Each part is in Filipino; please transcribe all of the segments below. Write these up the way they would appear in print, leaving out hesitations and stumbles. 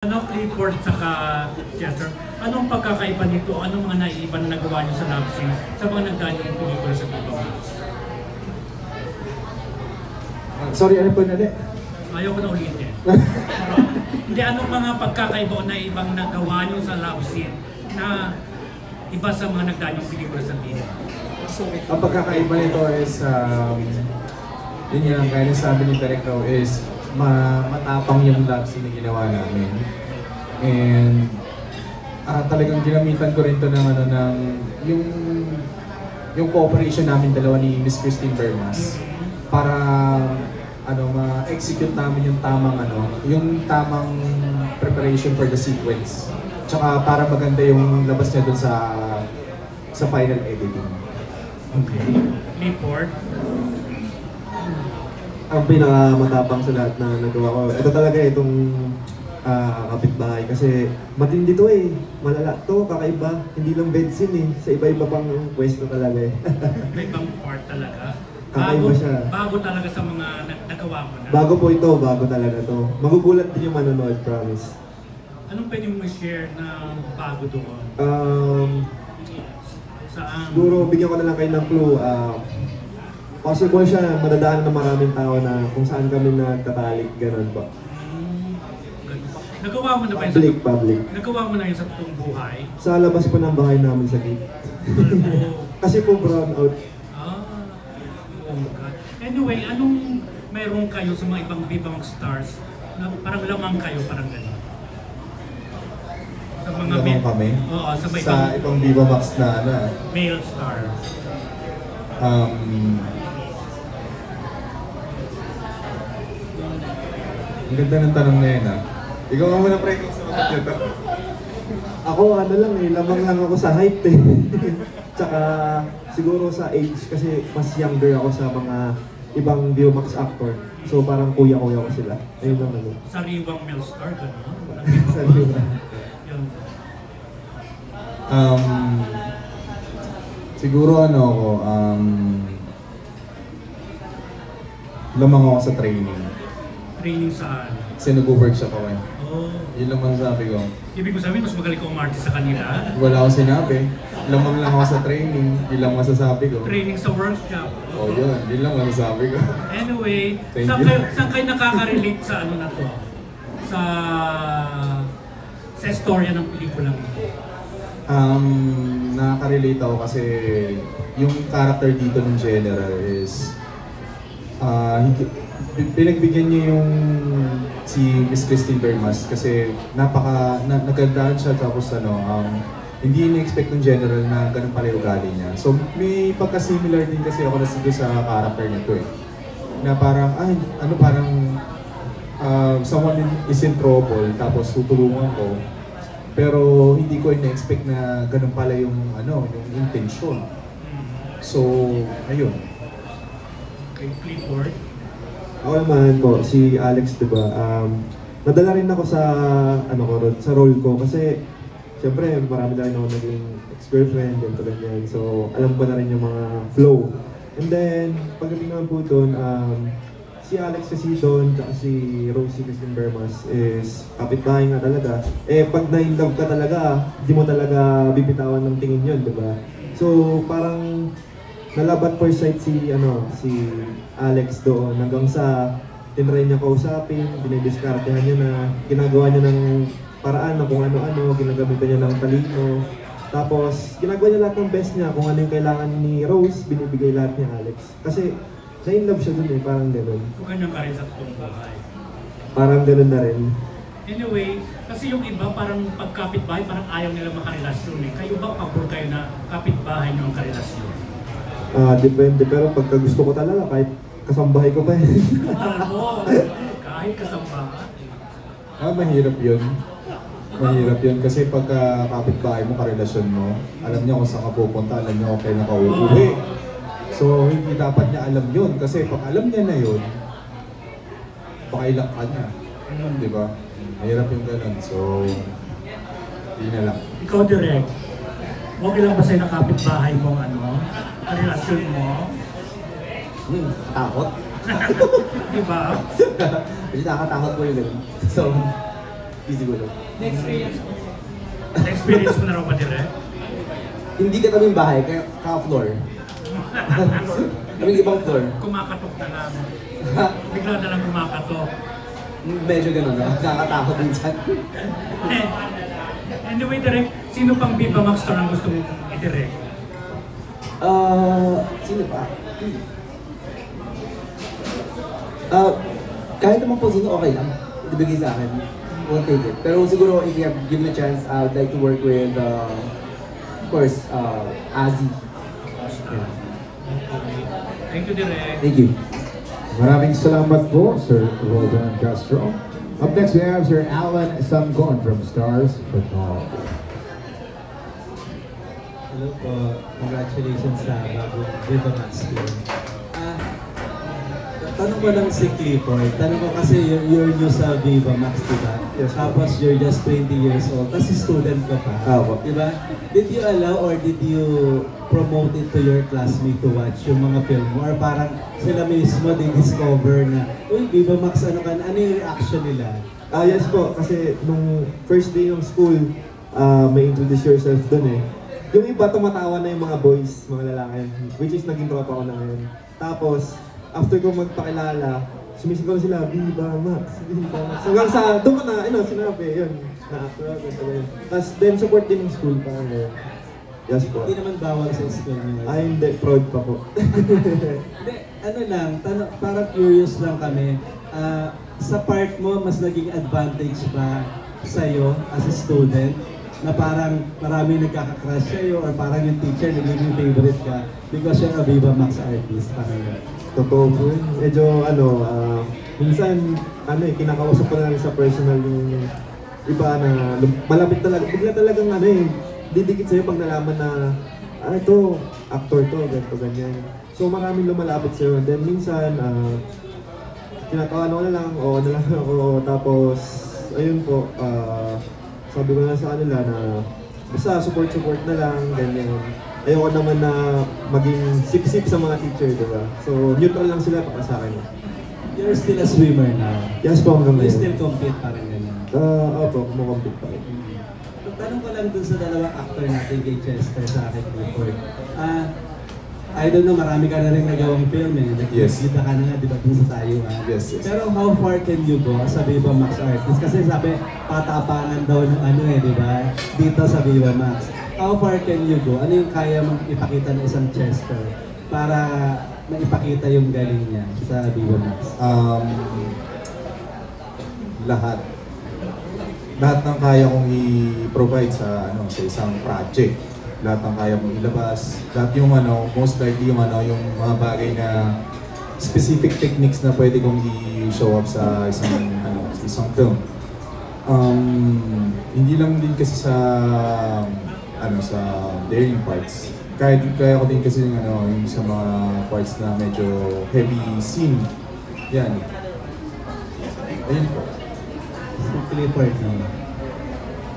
Ano, Clifford saka Chester, anong pagkakaiba nito? Anong mga naiiba na nagawa niyo sa love scene sa mga nagdaang pelikula sa Viva Max? Sorry, ano po nali? Ayaw ko na ulitin. Hindi, anong mga pagkakaiba o naibang nagawa niyo sa love scene na iba sa mga nagdaang pelikula sa Viva? Ang pagkakaiba nito is, yun nga, kaya sabi ni Derek Rowe is, matapang yung love scene na ginawa namin. And talagang ginamitan ko rin to ng yung cooperation namin dalawa ni Miss Christine Bermas para ma-execute namin yung tamang preparation for the sequence. Tsaka para maganda yung labas niya dun sa final editing. Okay. Clifford? Ang pinakamatapang sa lahat na nagawa ko, ito talaga itong kapitbahay kasi matindi to eh, malala to, kakaiba, hindi lang bed scene eh, sa iba-iba pang pwesto talaga eh. May ibang part talaga? Kakaiba siya. Bago talaga sa mga nagawa mo na? Bago po ito, bago talaga to. Magugulat din yung manonood, promise. Anong pwede mo i-share na bago doon? Saan? Siguro bigyan ko na lang kayo ng clue. Possible siya, madadaan ng maraming tao na kung saan kami nagtatalik, ganun po. Nagawa mo na ba yun Public. Nagawa mo na yun sa totoong buhay? Sa labas po ng bahay namin sa gate. Kasi po brown out. Oh God. Anyway, anong meron kayo sa mga ibang Viva Max stars na parang lamang kayo, parang gano'n? Sa mga Lamang kami? Oo, sa ibang Viva Max na male star. Ang ganda ng tanong na yun Ikaw ang muna pre kung sumagot nito. Ako lamang lang ako sa height eh. Tsaka siguro sa age kasi mas younger ako sa mga ibang Viva Max actor. So parang kuya-kuya ko sila. Ayun lang Sariwang male star, gano'n? Sariwa. Yun. Siguro lamang ako sa training. Training saan? Kasi nag-workshop ako eh. Oh. Yun lang masasabi ko. Ibig ko sabihin, mas magaling ko umarte sa kanila. Wala akong sinabi. Lamang lang ako sa training. Yun lang masasabi ko. Training sa workshop. Oh, yun lang masasabi ko. Anyway, Thank saan you. kayo nakaka-relate sa ano na to? Sa istorya ng pelikulang ito? Nakaka-relate ako kasi yung character dito ng General is pinagbigyan niya yung si Miss Christine Bermas kasi nagandaan siya tapos hindi in-expect ng General na ganun pala yung ugali niya. So may pagka-similar din kasi ako sa character nito eh. Na parang, someone is in trouble tapos tutulungan ko. Pero hindi ko in-expect na ganun pala yung intention. So, ayun. Okay, Clifford? Ako naman po, si Alex, diba? Nadala rin ako sa role ko kasi siyempre marami na rin ako naging ex-girlfriend, ganyan. So, alam ko na rin yung mga flow. And then, pagdating naman po doon, si Alex kasi doon, at si Rosie Christine Bermas is kapitbahay nga talaga. Eh, pag na-in-love ka talaga, di mo talaga bibitawan ng tingin yun, diba? So, parang nalabat first sight si Alex doon hanggang sa tinry niya kausapin, dinidiskartehan niya na ginagawa niya ng paraan na kung ano-ano, ginagamitan niya ng talino. Tapos, ginagawa niya lahat ng best niya. Kung ano yung kailangan ni Rose, binibigay lahat ni Alex. Kasi, na-in-love siya dun eh, parang gano'n. So, ganyan ka rin sa totoong buhay. Parang gano'n na rin. Anyway, kasi yung iba parang pagkapitbahay, parang ayaw nila makarelasyon eh. Kayo ba, pabor kayo na kapitbahay nyo ang karelasyon? Depende, pero pagka gusto ko talaga, kahit kasambahay ko pa eh. Alam mo, kahit kasambahan. Mahirap yun. Mahirap yun kasi pagka kapitbahay mo, karelasyon mo, alam niya kung saan ka pupunta, alam niya kung kailan ka uuwi. So, hindi dapat niya alam yun kasi pag alam niya na yun, baka ilak ka niya. Di ba? Mahirap yung ganun. So, hindi na lang. Ikaw direct, okay lang ba sa'yo na kapitbahay mong relasyon mo? Takot. Diba? Kasi nakakatakot po yun. So, siguro. Na-experience mo na raw ba dire? Hindi ka kaming bahay, kaya ka-floor. Kaming ibang floor. Kumakatok na lang. Bigla na lang kumakatok. Medyo gano'n, nakakatakot minsan. Anyway, direct, sino pang Viva Max to ang gusto mo i-direct? Sino pa? Kahit naman po sino, okay lang. Ibigay sa akin. Won't take it. Pero siguro, if you have given a chance, I would like to work with, of course, Azzy. Yeah. Thank you, direct. Thank you. Maraming salamat po, Sir Roldan Castro. Up next, we have Sir Alan Samgon from Stars Football. Hello po. Congratulations sa bagong Viva Max film. Tanong ko lang si Clifford. Tanong ko kasi you're new sa Viva Max, diba? Yes. Tapos you're just 20 years old. Tapos student ka pa. Diba? Did you allow or did you promote it to your classmate to watch yung mga film mo? Or parang sila mismo discover na, uy, Viva Max, ano yung reaction nila? Yes po, kasi nung first day ng school, may introduce yourself dun eh. Yung iba tumatawa na yung mga boys, mga lalaki, which is naging tropa ko na ngayon. Tapos, after ko magpakilala, sumisigaw na sila, Viva Max, Viva Max. Hanggang sa, doon ko na, sinabi, yun, na-actor ako, ganito. Tapos, then support din ng school pa. Yes po. Hindi naman bawal sa school niyo. Ay, hindi, proud pa po. Hindi, ano lang, parang curious lang kami. Sa part mo, mas naging advantage ba sa'yo as a student na parang marami nagkaka-crush sa'yo or parang yung teacher naging favorite ka because you're a Viva Max artist, parang yun. Totoo po yun. Medyo, minsan, kinakausap ko na lang sa personal yung iba na malapit talaga, bigla talagang didikit sa'yo pag nalaman na, ito, actor to, ganito, ganyan. So maraming lumalapit sa'yo. And then minsan, kinatawa ko na lang, o na lang ako, tapos, ayun po, sabi ko na sa kanila na basta support na lang, ganyan. Ayoko naman na maging sip-sip sa mga teacher, diba? So, neutral lang sila para sa akin. You're still a swimmer now. Yes po, hanggang You ngayon. still compete pa rin ganyan. Opo, kumukompete pa rin. Tanong ko lang dun sa dalawang actor natin kay Chester sa akin before. I don't know, marami ka na rin nagawang film eh. Yes. Kita ka na nga, di ba, dun sa tayo ha? Yes. Pero how far can you go sa Viva Max artist? Kasi sabi, patapangan daw ng di ba? Dito sa Viva Max. How far can you go? Ano yung kaya mong ipakita ng isang Chester para maipakita yung galing niya sa Viva Max? Lahat. Lahat ng kaya kong i-provide sa isang project. Lahat ng kaya mong ilabas. Lahat yung most likely yung mga bagay na specific techniques na pwede kong i-show up sa isang film. Hindi lang din kasi sa daring parts. Kaya ko din kasi yung sa mga parts na medyo heavy scene. Yan. Ayun po. Si Clifford naman.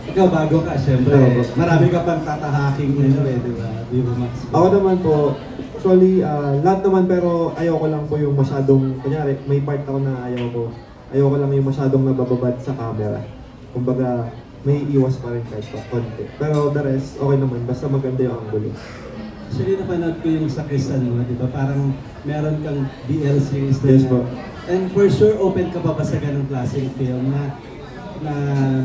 Ikaw bago ka, syempre. Marami ka pang tatahaking di ba? Viva Max. Ako naman po, actually, lahat naman pero ayoko lang po yung masyadong, kunyari, may part ako na ayoko lang yung masyadong nabababad sa camera. Kumbaga, may iwas pa rin kahit pa, konti. Pero the rest, okay naman, basta maganda yung angulo. Actually, napanood ko yung sa Krisan mo, di ba? Parang meron kang BL series na Yes po. And for sure, open ka pa ba sa ganong klaseng film na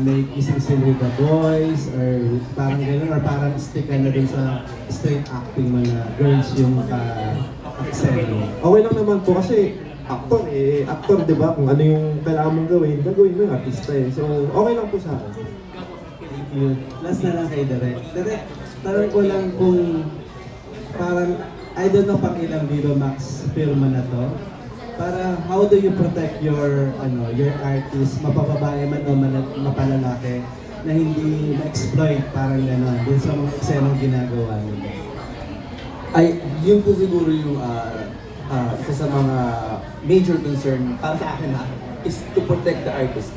may kissing scene with the boys or parang gano'n or parang stick ka na dun sa straight acting mo na girls yung ka-akseno? Okay lang naman po kasi actor di ba? Kung ano yung kailangan mong gagawin mo yung artista eh. So, okay lang po sa akin. Thank you. Last na lang kay Direk. Direk, tanong ko lang kung parang, I don't know pang ilang Viva Max film na to. Para how do you protect your artist, mapababae man o mapalalaki, na hindi ma-exploit parang gano'n dun sa mga eksenong ginagawa nila? Yun po siguro yung isa sa mga major concern para sa akin is to protect the artist.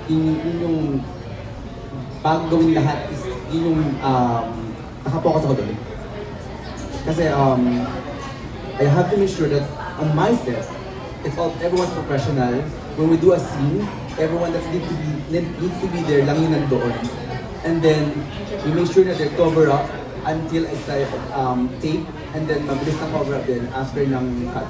Yun yung bago gawin lahat is yun yung nakapokus ako doon. Kasi I have to make sure that on my set, everyone's professional. When we do a scene, everyone that needs to be there lang yung nandoon. And then, you make sure that they're cover up until it's like tape, and then mabilis na cover up din after ng cut.